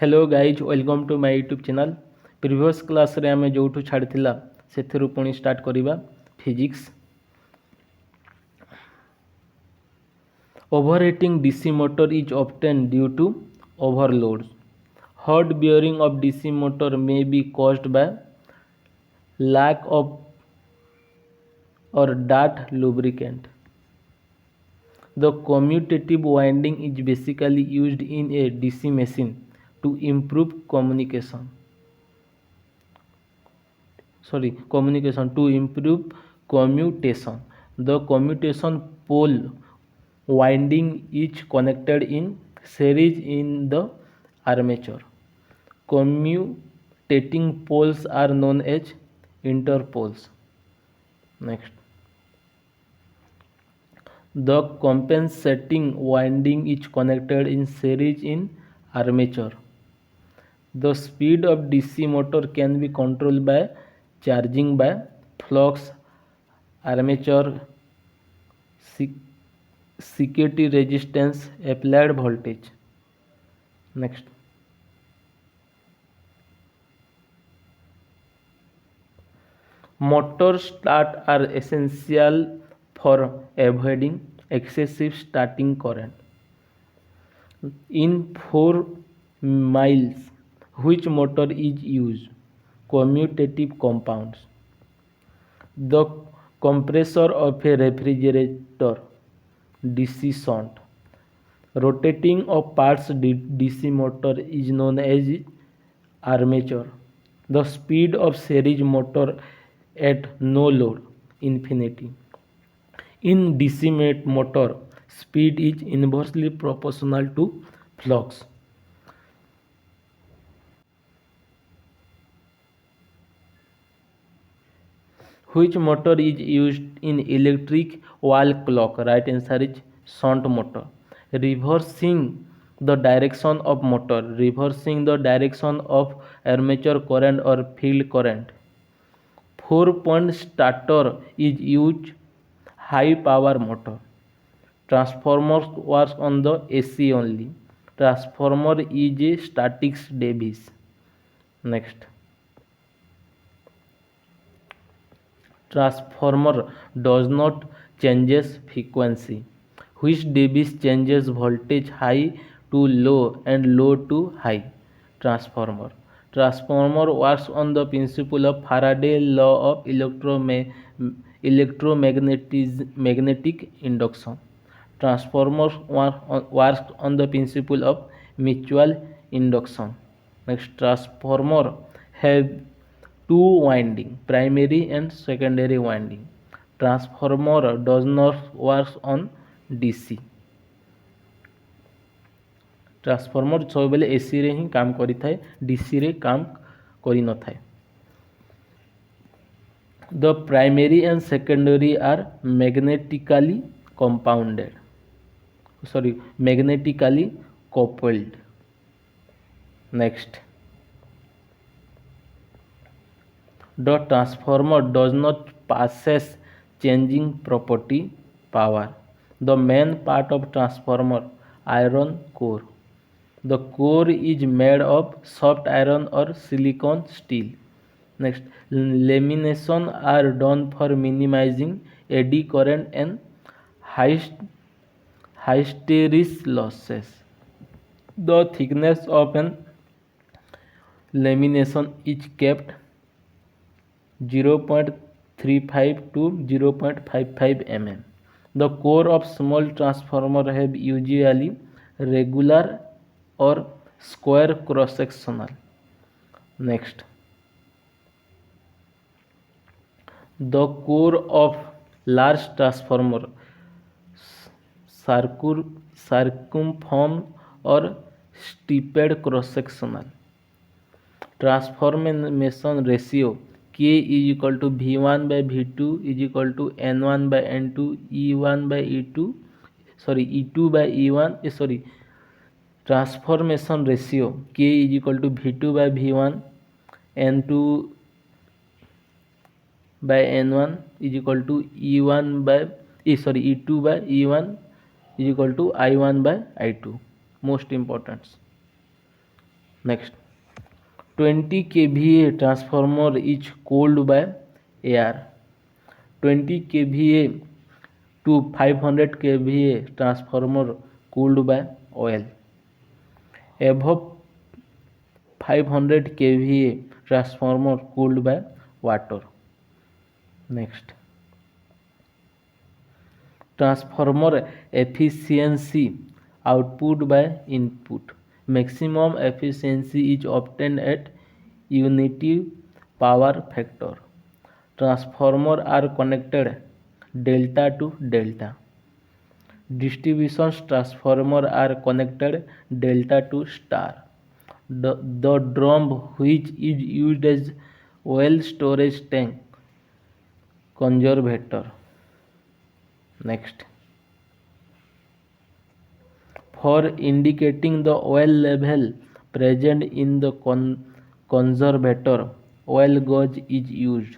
Hello guys welcome to my YouTube channel. Previous class रे आमे जोठू छाड़िथिला सेथिरु पुणी स्टार्ट करिबा physics. Overheating DC motor is obtain due to overload. Hot bearing of DC motor may be caused by lack of or dirt lubricant. The commutative winding is basically used in a DC machine to improve communication to improve commutation. The commutation pole winding is connected in series in the armature. Commutating poles are known as interpoles. Next, the compensating winding is connected in series in armature. The speed of DC motor can be controlled by charging by flux, armature, CKT resistance, applied voltage. Next, motor start are essential for avoiding excessive starting current. In 4 miles, which motor is used? Commutative compounds. The compressor of a refrigerator, DC shunt. Rotating of parts DC motor is known as armature. The speed of series motor at no load, infinity. In DC motor, speed is inversely proportional to flux. Which motor is used in electric wall clock? Right answer is shunt motor. Reversing the direction of motor, reversing the direction of armature current or field current. 4-point starter is used high power motor. Transformer works on the AC only. Transformer is a static device. Next, transformer does not changes frequency. Which device changes voltage high to low and low to high? Transformer. Transformer works on the principle of Faraday's law of electromagnetic induction. Transformer works on the principle of mutual induction. Next, transformer have two winding, primary and secondary winding. Transformer does not work on DC. Transformer सब बेले AC रे ही काम करि थाए, DC रे काम करि न थाए. The primary and secondary are magnetically coupled. Next, the transformer does not possess changing property power. The main part of transformer, iron core. The core is made of soft iron or silicon steel. Next, lamination are done for minimizing eddy current and hysteresis losses. The thickness of an lamination is kept 0.35 to 0.55 mm. The core of small transformer have usually regular or square cross sectional. Next, the core of large transformer circumform or steeped cross sectional. Transformation ratio K is equal to V1 by V2 is equal to N1 by N2 E1 by E2 E2 by E1 transformation ratio K is equal to V2 by V1 N2 by N1 is equal to E2 by E1 is equal to I1 by I2. Most important. Next, 20 kVA transformer is cooled by air. 20 kVA to 500 kVA transformer cooled by oil. Above 500 kVA transformer cooled by water. Next, transformer efficiency output by input. Maximum efficiency is obtained at unity power factor. Transformers are connected delta to delta. Distribution transformers are connected delta to star. The drum which is used as oil storage tank conservator. Next, for indicating the oil level present in the conservator, oil gauge is used.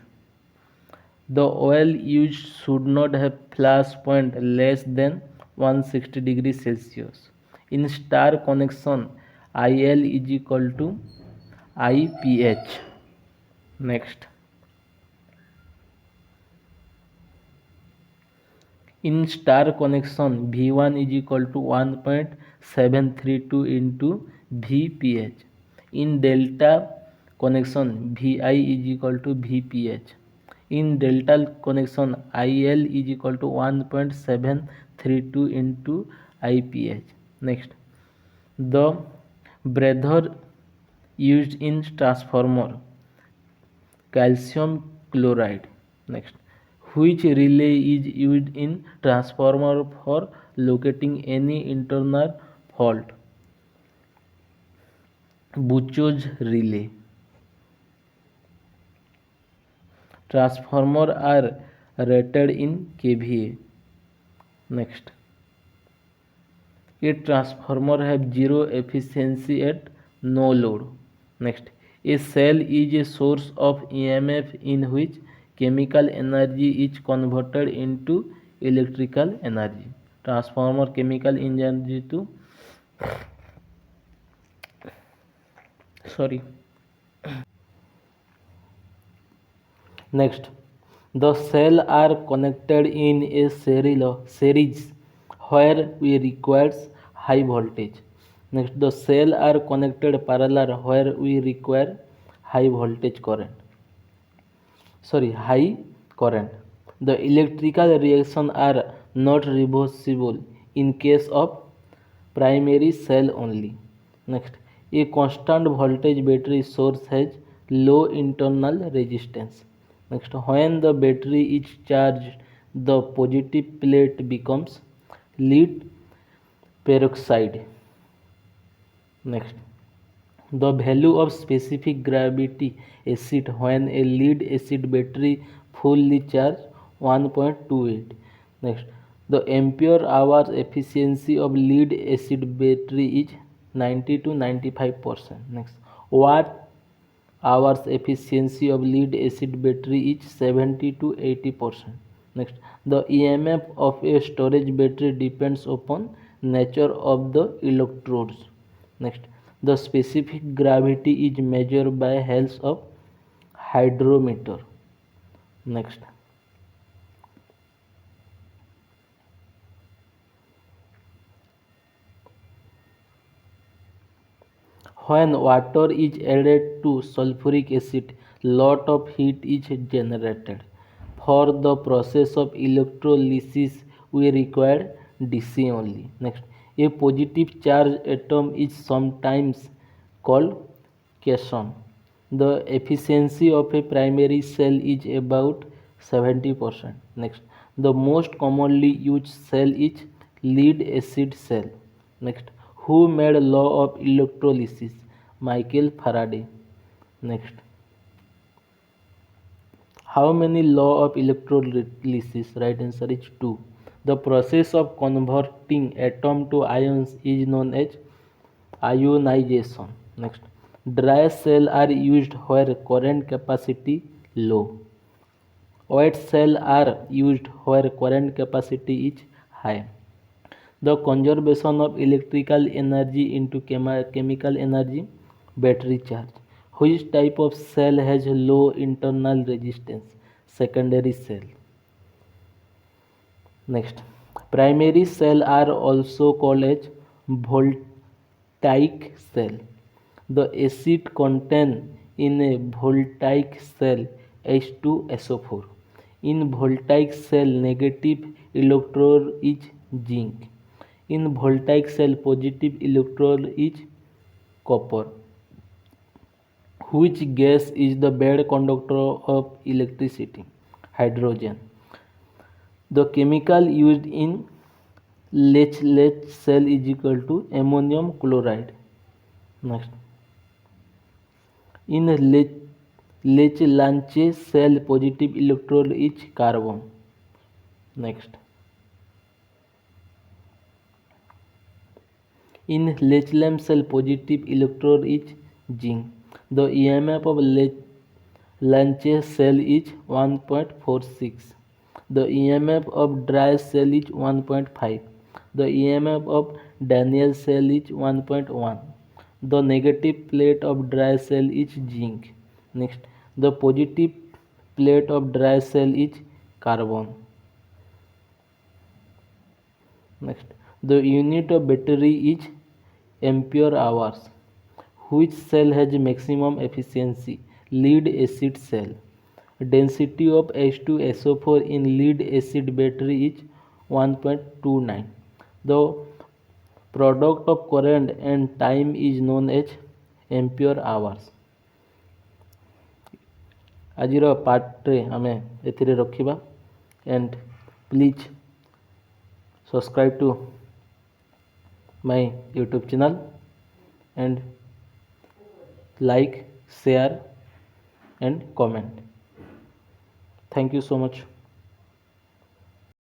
The oil used should not have flash point less than 160 degrees Celsius. In star connection, IL is equal to IPH. Next, in star connection, V1 is equal to 1.732 into VPH. In delta connection, VI is equal to VPH. In delta connection, IL is equal to 1.732 into IPH. Next, the breather used in transformer, calcium chloride. Next, which relay is used in transformer for locating any internal fault? Bucho's relay. Transformers are rated in kVA. Next, a transformer have zero efficiency at no load. Next, a cell is a source of EMF in which chemical energy is converted into electrical energy. Transformer chemical energy to sorry. Next, the cells are connected in a series where we requires high voltage. Next, the cells are connected parallel where we require high voltage current. High current. The electrical reactions are not reversible in case of primary cell only. Next, a constant voltage battery source has low internal resistance. Next, when the battery is charged, the positive plate becomes lead peroxide. Next, the value of specific gravity acid when a lead acid battery fully charged 1.28. Next, the ampere hours efficiency of lead acid battery is 90 to 95%. Next, watt hours efficiency of lead acid battery is 70 to 80%. Next, the EMF of a storage battery depends upon nature of the electrodes. Next, the specific gravity is measured by help of hydrometer. Next, when water is added to sulfuric acid, lot of heat is generated. For the process of electrolysis, we require DC only. Next, a positive charge atom is sometimes called cation. The efficiency of a primary cell is about 70%. Next, the most commonly used cell is lead acid cell. Next, who made law of electrolysis? Michael Faraday. Next, how many law of electrolysis? Right answer is 2. The process of converting atom to ions is known as ionization. Next, dry cells are used where current capacity low. Wet cells are used where current capacity is high. The conservation of electrical energy into chemical energy. battery charge. Which type of cell has low internal resistance? Secondary cell. Next, primary cell are also called as voltaic cell. The acid contained in a voltaic cell H2SO4. In voltaic cell, negative electrode is zinc. In voltaic cell, positive electrode is copper. Which gas is the bad conductor of electricity? Hydrogen. The chemical used in Lech cell is equal to ammonium chloride. Next, in Lech cell, positive electrode is carbon. Next, in Lech cell, positive electrode is zinc. The EMF of Lech cell is 1.46. The EMF of dry cell is 1.5. The EMF of Daniel cell is 1.1. The negative plate of dry cell is zinc. Next, the positive plate of dry cell is carbon. Next, the unit of battery is ampere hours. Which cell has maximum efficiency? Lead acid cell. Density of H2SO4 in lead acid battery is 1.29. The product of current and time is known as ampere hours. ଆଜିର ପାର୍ଟରେ ଆମେ ଏଥିରେ ରଖିବା and please subscribe to my YouTube channel and like, share and comment. Thank you so much.